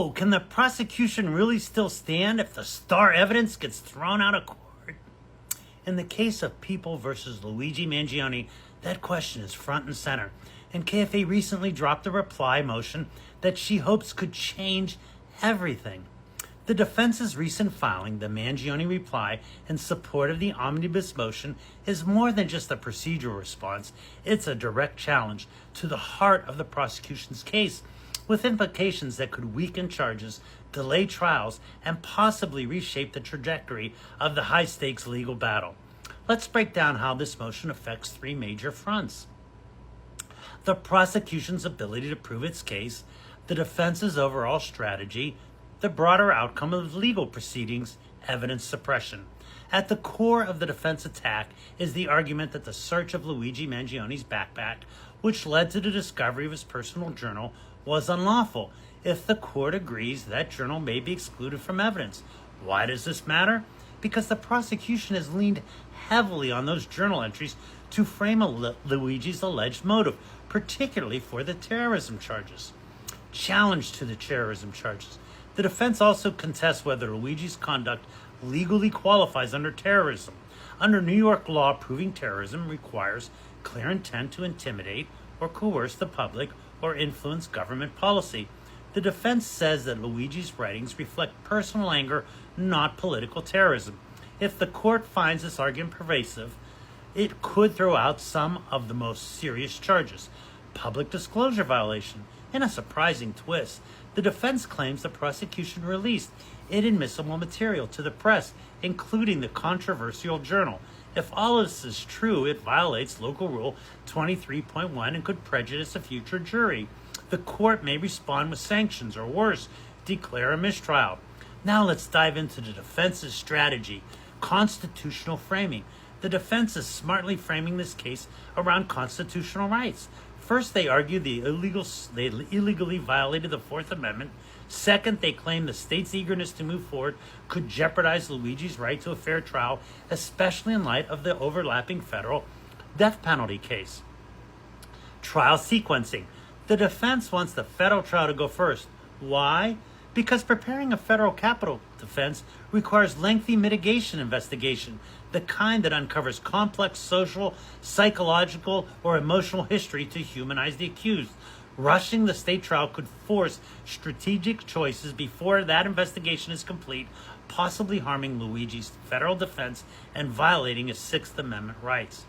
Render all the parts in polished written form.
So, can the prosecution really still stand if the star evidence gets thrown out of court? In the case of People versus Luigi Mangione, that question is front and center. And KFA recently dropped a reply motion that she hopes could change everything. The defense's recent filing, the Mangione reply, in support of the omnibus motion, is more than just a procedural response. It's a direct challenge to the heart of the prosecution's case, with implications that could weaken charges, delay trials, and possibly reshape the trajectory of the high-stakes legal battle. Let's break down how this motion affects three major fronts: the prosecution's ability to prove its case, the defense's overall strategy, the broader outcome of legal proceedings, evidence suppression. At the core of the defense attack is the argument that the search of Luigi Mangione's backpack, which led to the discovery of his personal journal, was unlawful. If the court agrees, that journal may be excluded from evidence. Why does this matter? Because the prosecution has leaned heavily on those journal entries to frame Luigi's alleged motive, particularly for the terrorism charges. Challenge to the terrorism charges. The defense also contests whether Luigi's conduct legally qualifies under terrorism. Under New York law, proving terrorism requires clear intent to intimidate or coerce the public or influence government policy. The defense says that Luigi's writings reflect personal anger, not political terrorism. If the court finds this argument pervasive, it could throw out some of the most serious charges. Public disclosure violation. In a surprising twist, the defense claims the prosecution released inadmissible material to the press, including the controversial journal. If all of this is true, it violates Local Rule 23.1 and could prejudice a future jury. The court may respond with sanctions or worse, declare a mistrial. Now let's dive into the defense's strategy: constitutional framing. The defense is smartly framing this case around constitutional rights. First, they argue they illegally violated the Fourth Amendment. Second, they claim the state's eagerness to move forward could jeopardize Luigi's right to a fair trial, especially in light of the overlapping federal death penalty case. Trial sequencing. The defense wants the federal trial to go first. Why? Because preparing a federal capital defense requires lengthy mitigation investigation, the kind that uncovers complex social, psychological, or emotional history to humanize the accused. Rushing the state trial could force strategic choices before that investigation is complete, possibly harming Luigi's federal defense and violating his Sixth Amendment rights.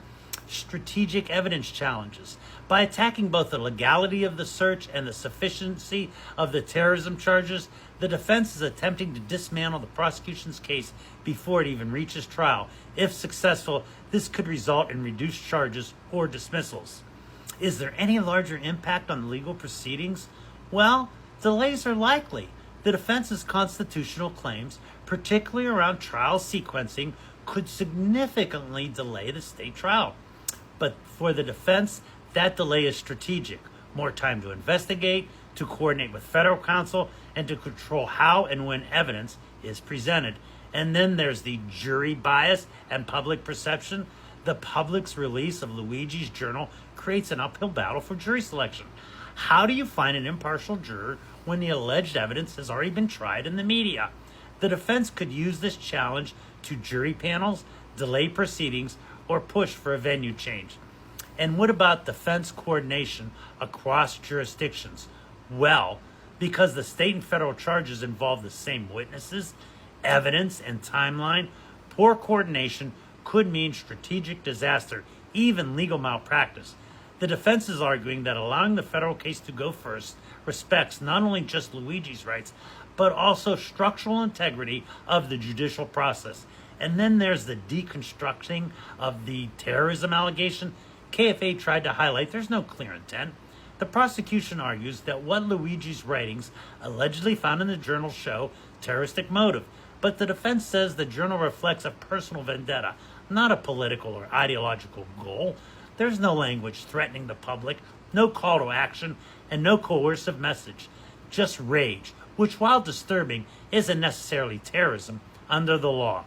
Strategic evidence challenges. By attacking both the legality of the search and the sufficiency of the terrorism charges, the defense is attempting to dismantle the prosecution's case before it even reaches trial. If successful, this could result in reduced charges or dismissals. Is there any larger impact on the legal proceedings? Well, delays are likely. The defense's constitutional claims, particularly around trial sequencing, could significantly delay the state trial. But for the defense, that delay is strategic. More time to investigate, to coordinate with federal counsel, and to control how and when evidence is presented. And then there's the jury bias and public perception. The public's release of Luigi's journal creates an uphill battle for jury selection. How do you find an impartial juror when the alleged evidence has already been tried in the media? The defense could use this challenge to jury panels, delay proceedings, or push for a venue change. And what about defense coordination across jurisdictions? Well, because the state and federal charges involve the same witnesses, evidence, and timeline, poor coordination could mean strategic disaster, even legal malpractice. The defense is arguing that allowing the federal case to go first respects not only just Luigi's rights, but also structural integrity of the judicial process. And then there's the deconstructing of the terrorism allegation. KFA tried to highlight there's no clear intent. The prosecution argues that what Luigi's writings allegedly found in the journal show terroristic motive, but the defense says the journal reflects a personal vendetta, not a political or ideological goal. There's no language threatening the public, no call to action, and no coercive message. Just rage, which, while disturbing, isn't necessarily terrorism under the law.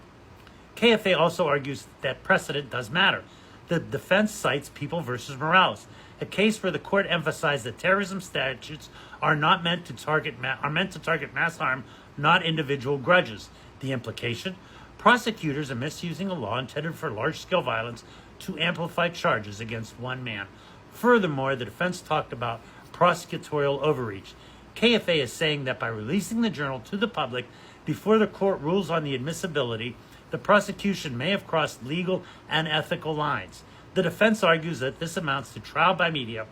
KFA also argues that precedent does matter. The defense cites People versus Morales, a case where the court emphasized that terrorism statutes are meant to target mass harm, not individual grudges. The implication: prosecutors are misusing a law intended for large-scale violence to amplify charges against one man. Furthermore, the defense talked about prosecutorial overreach. KFA is saying that by releasing the journal to the public before the court rules on the admissibility, the prosecution may have crossed legal and ethical lines. The defense argues that this amounts to trial by media,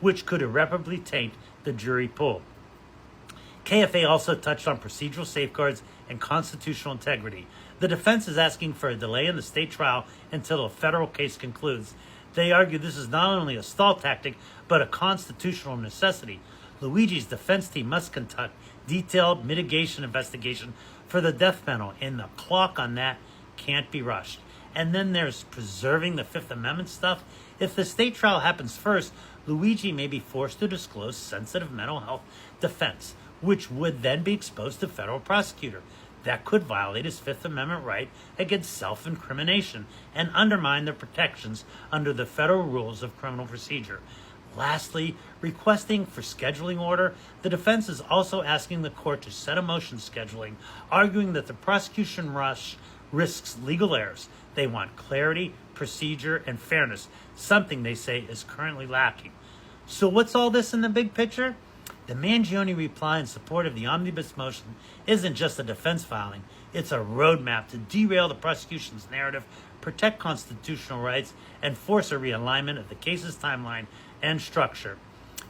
which could irreparably taint the jury pool. KFA also touched on procedural safeguards and constitutional integrity. The defense is asking for a delay in the state trial until a federal case concludes. They argue this is not only a stall tactic, but a constitutional necessity. Luigi's defense team must conduct detailed mitigation investigation for the death penalty, and the clock on that can't be rushed. And then there's preserving the Fifth Amendment stuff. If the state trial happens first, Luigi may be forced to disclose sensitive mental health defense, which would then be exposed to federal prosecutor. That could violate his Fifth Amendment right against self-incrimination and undermine the protections under the federal rules of criminal procedure. Lastly, requesting for scheduling order, the defense is also asking the court to set a motion scheduling, arguing that the prosecution rush risks legal errors. They want clarity, procedure, and fairness, something they say is currently lacking. So what's all this in the big picture? The Mangione reply in support of the omnibus motion isn't just a defense filing, it's a roadmap to derail the prosecution's narrative, protect constitutional rights, and force a realignment of the case's timeline and structure.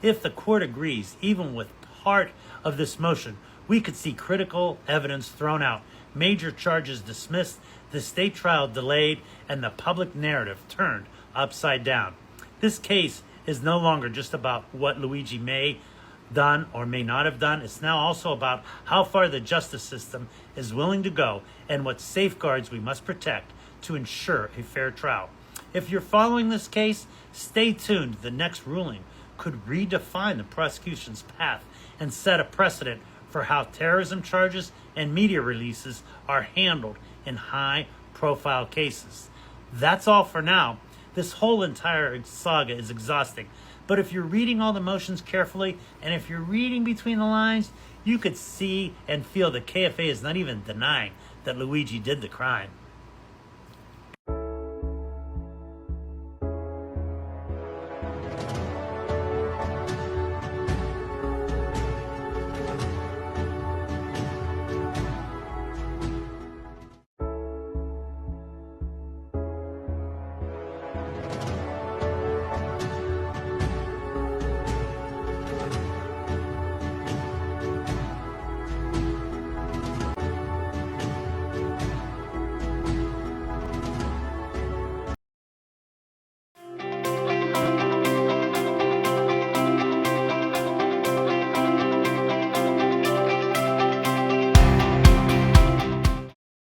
If the court agrees, even with part of this motion, we could see critical evidence thrown out, major charges dismissed, the state trial delayed, and the public narrative turned upside down. This case is no longer just about what Luigi may done or may not have done. It's now also about how far the justice system is willing to go and what safeguards we must protect to ensure a fair trial. If you're following this case, stay tuned. The next ruling could redefine the prosecution's path and set a precedent for how terrorism charges and media releases are handled in high-profile cases. That's all for now. This whole entire saga is exhausting. But if you're reading all the motions carefully, and if you're reading between the lines, you could see and feel that KFA is not even denying that Luigi did the crime.